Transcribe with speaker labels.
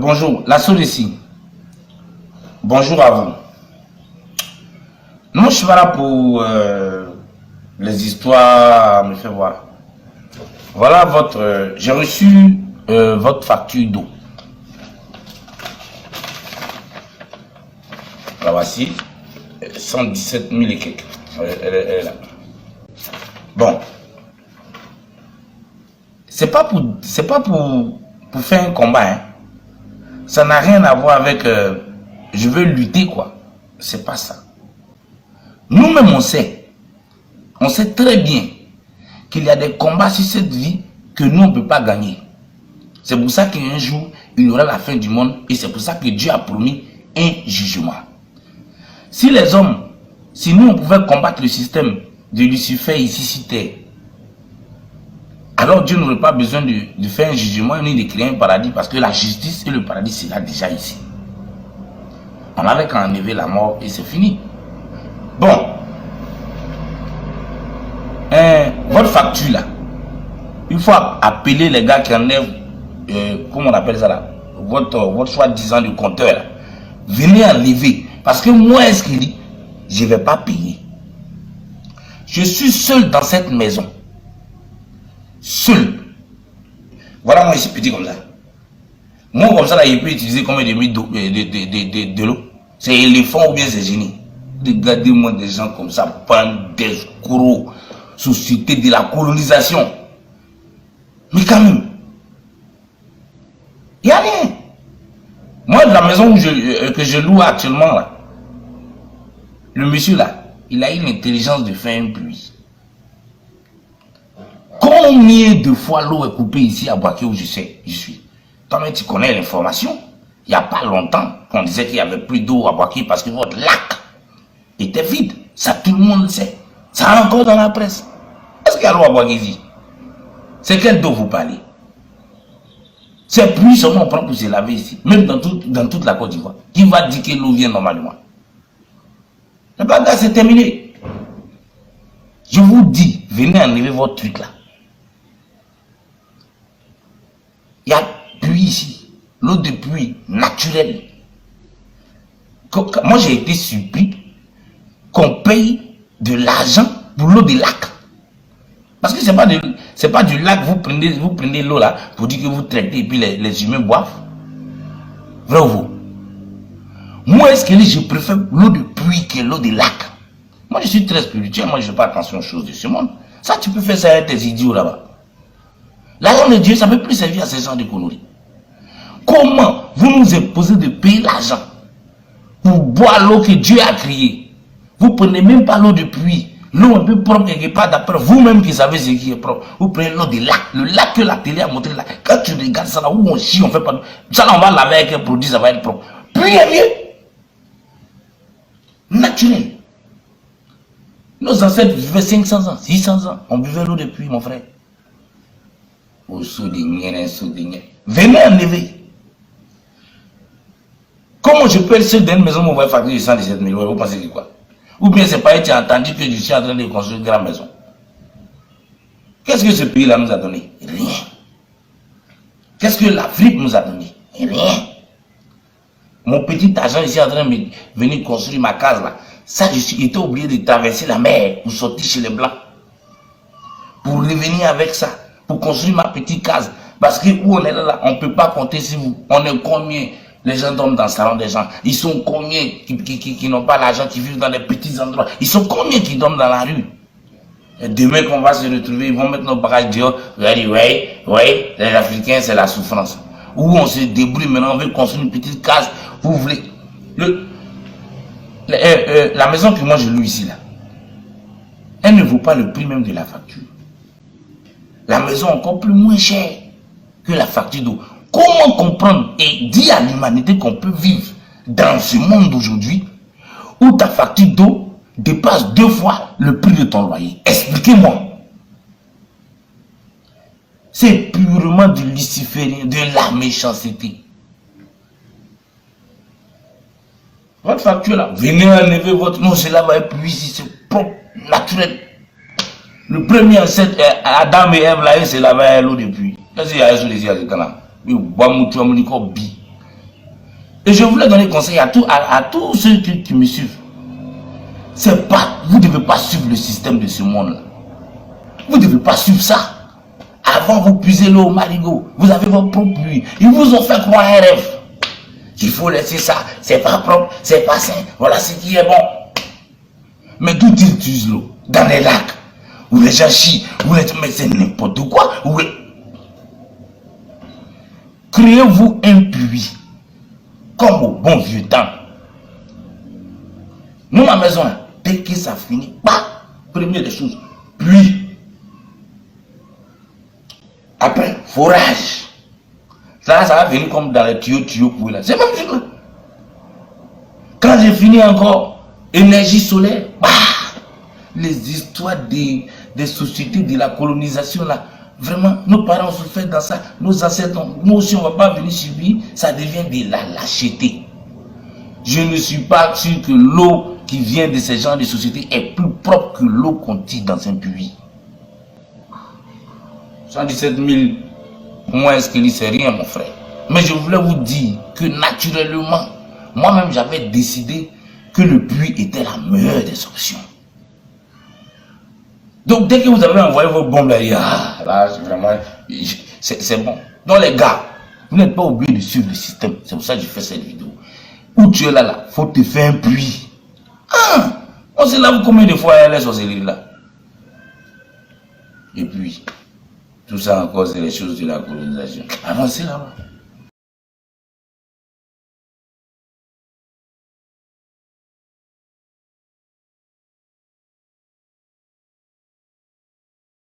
Speaker 1: Bonjour, la soeur ici. Bonjour à vous. Non, je suis pas là pour les histoires, me faire voir. Voilà votre... j'ai reçu votre facture d'eau. La voici. 117 000 et quelques. Elle est là. Bon. C'est pas pour faire un combat, hein. Ça n'a rien à voir avec je veux lutter, quoi. C'est pas ça. Nous-mêmes, on sait très bien qu'il y a des combats sur cette vie que nous, on ne peut pas gagner. C'est pour ça qu'un jour, il y aura la fin du monde et c'est pour ça que Dieu a promis un jugement. Si les hommes, si nous, on pouvait combattre le système de Lucifer ici sur terre, alors Dieu n'aurait pas besoin de faire un jugement ni de créer un paradis parce que la justice et le paradis, c'est là déjà ici. On avait qu'à enlever la mort et c'est fini. Bon. Votre facture là, il faut appeler les gars qui enlèvent, comment on appelle ça là, votre soi-disant de compteur là. Venez enlever. Parce que moi, est-ce qu'il dit, je ne vais pas payer. Je suis seul dans cette maison. Seul. Voilà moi ici petit comme ça. Moi comme ça là, il peut utiliser combien de minutes de l'eau? C'est éléphant ou bien c'est génie? Regardez-moi des gens comme ça, prendre des escrocs, société de la colonisation. Mais quand même, il n'y a rien. Moi de la maison que je loue actuellement là, le monsieur là, il a eu l'intelligence de faire un puits. Combien de fois l'eau est coupée ici à Boaké où je suis? Toi-même, tu connais l'information. Il n'y a pas longtemps qu'on disait qu'il n'y avait plus d'eau à Boaké parce que votre lac était vide. Ça, tout le monde le sait. Ça a encore dans la presse. Est-ce qu'il y a l'eau à Boaké ici? C'est quelle eau vous parlez? C'est plus seulement on prend pour se laver ici. Même dans toute la Côte d'Ivoire. Qui va dire que l'eau vient normalement? Le bagage c'est terminé. Je vous dis, venez enlever votre truc là. Il y a pluie ici, l'eau de pluie naturelle. Moi j'ai été surpris qu'on paye de l'argent pour l'eau des lacs. Parce que c'est pas du lac, vous prenez l'eau là pour dire que vous traitez et puis les humains boivent. Vrai ou faux? Moi est-ce que je préfère l'eau de pluie que l'eau des lacs? Moi je suis très spirituel, moi je ne fais pas attention aux choses de ce monde. Ça tu peux faire ça avec tes idiots là-bas. L'argent de Dieu, ça ne peut plus servir à ces gens de conneries. Comment vous nous imposez de payer l'argent pour boire l'eau que Dieu a créée? Vous ne prenez même pas l'eau de pluie. L'eau un peu propre quelque part d'après vous-même qui savez ce qui est propre. Vous prenez l'eau des lacs. Le lac que la télé a montré là. Quand tu regardes ça là où on chie, on fait pas. Ça là on va laver avec un produit, ça va être propre. Plus est mieux. Naturel. Nos ancêtres vivaient 500 ans, 600 ans. On buvait l'eau de pluie, mon frère. Venez enlever. Comment je peux être seul dans une maison où on va facturer 117 000 euros? Vous pensez que quoi? Ou bien c'est pas été entendu que je suis en train de construire une grande maison? Qu'est-ce que ce pays-là nous a donné? Rien. Qu'est-ce que l'Afrique nous a donné? Rien. Mon petit agent ici en train de venir construire ma case là. Ça, j'étais obligé de traverser la mer pour sortir chez les Blancs. Pour revenir avec ça. Pour construire ma petite case. Parce que où on est là, on ne peut pas compter sur vous. On est combien les gens dorment dans le salon des gens? Ils sont combien qui n'ont pas l'argent, qui vivent dans des petits endroits? Ils sont combien qui dorment dans la rue? Et demain qu'on va se retrouver, ils vont mettre nos bagages dehors. Oui, les Africains, c'est la souffrance. Où on se débrouille maintenant, on veut construire une petite case. Vous voulez. La maison que moi je loue ici, là, elle ne vaut pas le prix même de la facture. La maison encore plus moins chère que la facture d'eau. Comment comprendre et dire à l'humanité qu'on peut vivre dans ce monde d'aujourd'hui où ta facture d'eau dépasse 2 fois le prix de ton loyer? Expliquez-moi. C'est purement du luciférien, de la méchanceté. Votre facture là, venez enlever votre nom, cela va être plus ici, c'est propre, naturel. Le premier ancêtre, Adam et Ève, là, c'est la l'eau depuis. Qu'est-ce qu'il y a sur les yeux de Canaan? Il boit mon bi. Et je voulais donner conseil à tous ceux qui me suivent. C'est pas, vous ne devez pas suivre le système de ce monde-là. Vous ne devez pas suivre ça. Avant, vous puisez l'eau au marigot. Vous avez votre propre puits. Ils vous ont fait croire un rêve. Qu'il faut laisser ça. C'est pas propre, c'est pas sain. Voilà ce qui est bon. Mais d'où ils utilisent l'eau? Dans les lacs. Où les gens chient. Mais c'est n'importe quoi. Créez-vous un puits. Comme au bon vieux temps. Nous, ma maison, dès que ça finit, bah, première des choses, puits. Après, forage. Ça va venir comme dans les tuyaux pour là. C'est même chose. Quand j'ai fini encore, énergie solaire, bah, les histoires des sociétés de la colonisation là, vraiment, nos parents se fait dans ça, nos ancêtres, nous aussi on ne va pas venir subir, ça devient de la lâcheté. Je ne suis pas sûr que l'eau qui vient de ces genres de sociétés est plus propre que l'eau qu'on tire dans un puits. 117 000, moins ce qu'il c'est rien mon frère. Mais je voulais vous dire que naturellement, moi-même j'avais décidé que le puits était la meilleure des options. Donc dès que vous avez envoyé vos bombes là, vraiment, c'est bon. Donc les gars, vous n'êtes pas obligé de suivre le système. C'est pour ça que je fais cette vidéo. Où tu es là, faut te faire un puits. Ah, on se lave combien de fois les sorcelleries là? Et puis, tout ça encore, c'est les choses de la colonisation. Avancez là-bas.